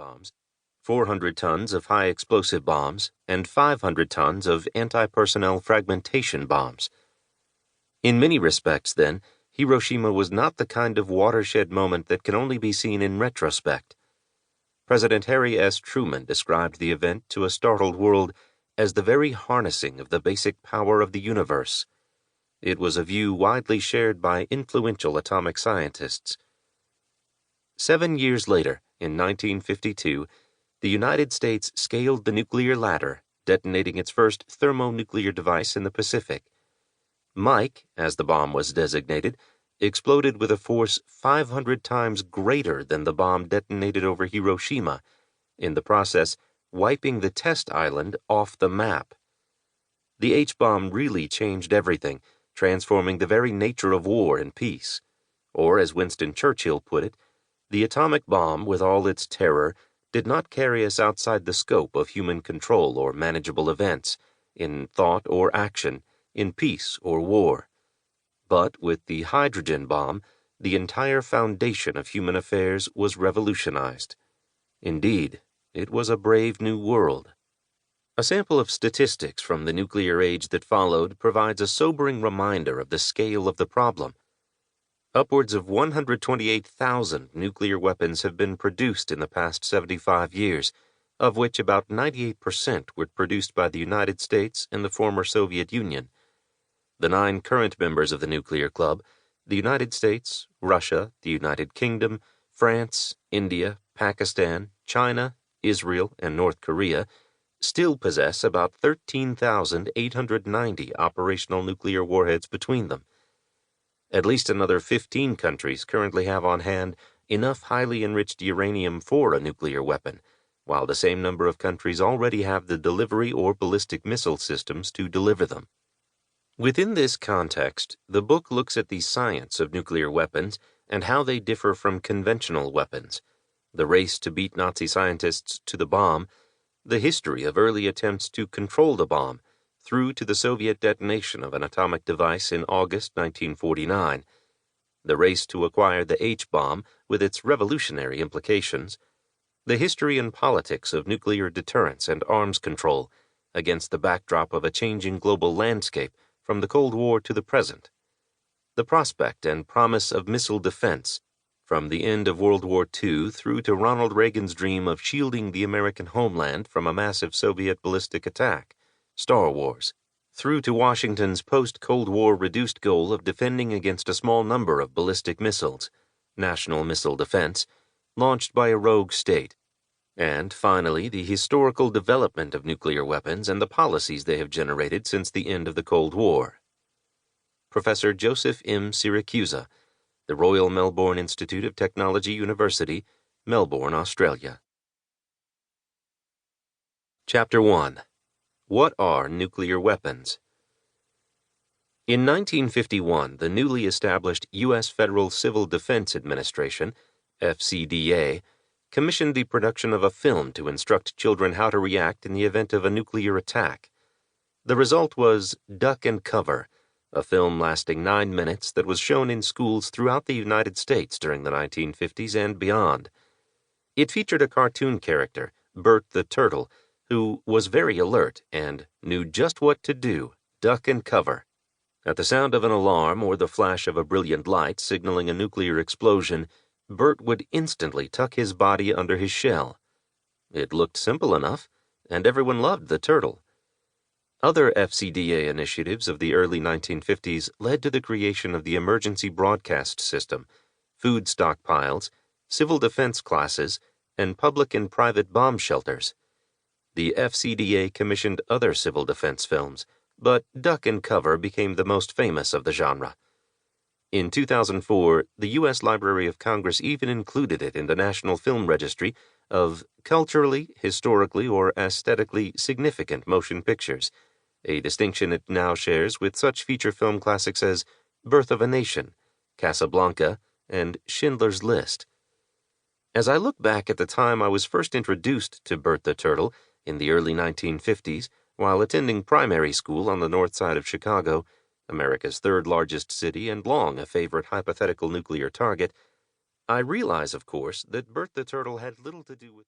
bombs, 400 tons of high-explosive bombs, and 500 tons of anti-personnel fragmentation bombs. In many respects, then, Hiroshima was not the kind of watershed moment that can only be seen in retrospect. President Harry S. Truman described the event to a startled world as the very harnessing of the basic power of the universe. It was a view widely shared by influential atomic scientists. 7 years later, in 1952, the United States scaled the nuclear ladder, detonating its first thermonuclear device in the Pacific. Mike, as the bomb was designated, exploded with a force 500 times greater than the bomb detonated over Hiroshima, in the process wiping the test island off the map. The H-bomb really changed everything, transforming the very nature of war and peace. Or, as Winston Churchill put it, the atomic bomb, with all its terror, did not carry us outside the scope of human control or manageable events, in thought or action, in peace or war. But with the hydrogen bomb, the entire foundation of human affairs was revolutionized. Indeed, it was a brave new world. A sample of statistics from the nuclear age that followed provides a sobering reminder of the scale of the problem. Upwards of 128,000 nuclear weapons have been produced in the past 75 years, of which about 98% were produced by the United States and the former Soviet Union. The 9 current members of the nuclear club, the United States, Russia, the United Kingdom, France, India, Pakistan, China, Israel, and North Korea, still possess about 13,890 operational nuclear warheads between them. At least another 15 countries currently have on hand enough highly enriched uranium for a nuclear weapon, while the same number of countries already have the delivery or ballistic missile systems to deliver them. Within this context, the book looks at the science of nuclear weapons and how they differ from conventional weapons, the race to beat Nazi scientists to the bomb, the history of early attempts to control the bomb, through to the Soviet detonation of an atomic device in August 1949, the race to acquire the H-bomb with its revolutionary implications, the history and politics of nuclear deterrence and arms control against the backdrop of a changing global landscape from the Cold War to the present, the prospect and promise of missile defense, from the end of World War II through to Ronald Reagan's dream of shielding the American homeland from a massive Soviet ballistic attack, Star Wars, through to Washington's post-Cold War reduced goal of defending against a small number of ballistic missiles, national missile defense, launched by a rogue state, and finally the historical development of nuclear weapons and the policies they have generated since the end of the Cold War. Professor Joseph M. Siracusa, the Royal Melbourne Institute of Technology University, Melbourne, Australia. Chapter 1. What are nuclear weapons? In 1951, the newly established U.S. Federal Civil Defense Administration, FCDA, commissioned the production of a film to instruct children how to react in the event of a nuclear attack. The result was Duck and Cover, a film lasting 9 minutes that was shown in schools throughout the United States during the 1950s and beyond. It featured a cartoon character, Bert the Turtle, who was very alert and knew just what to do, duck and cover. At the sound of an alarm or the flash of a brilliant light signaling a nuclear explosion, Bert would instantly tuck his body under his shell. It looked simple enough, and everyone loved the turtle. Other FCDA initiatives of the early 1950s led to the creation of the Emergency Broadcast System, food stockpiles, civil defense classes, and public and private bomb shelters. The FCDA commissioned other civil defense films, but Duck and Cover became the most famous of the genre. In 2004, the U.S. Library of Congress even included it in the National Film Registry of culturally, historically, or aesthetically significant motion pictures, a distinction it now shares with such feature film classics as Birth of a Nation, Casablanca, and Schindler's List. As I look back at the time I was first introduced to Bert the Turtle in the early 1950s, while attending primary school on the north side of Chicago, America's third largest city and long a favorite hypothetical nuclear target, I realize, of course, that Bert the Turtle had little to do with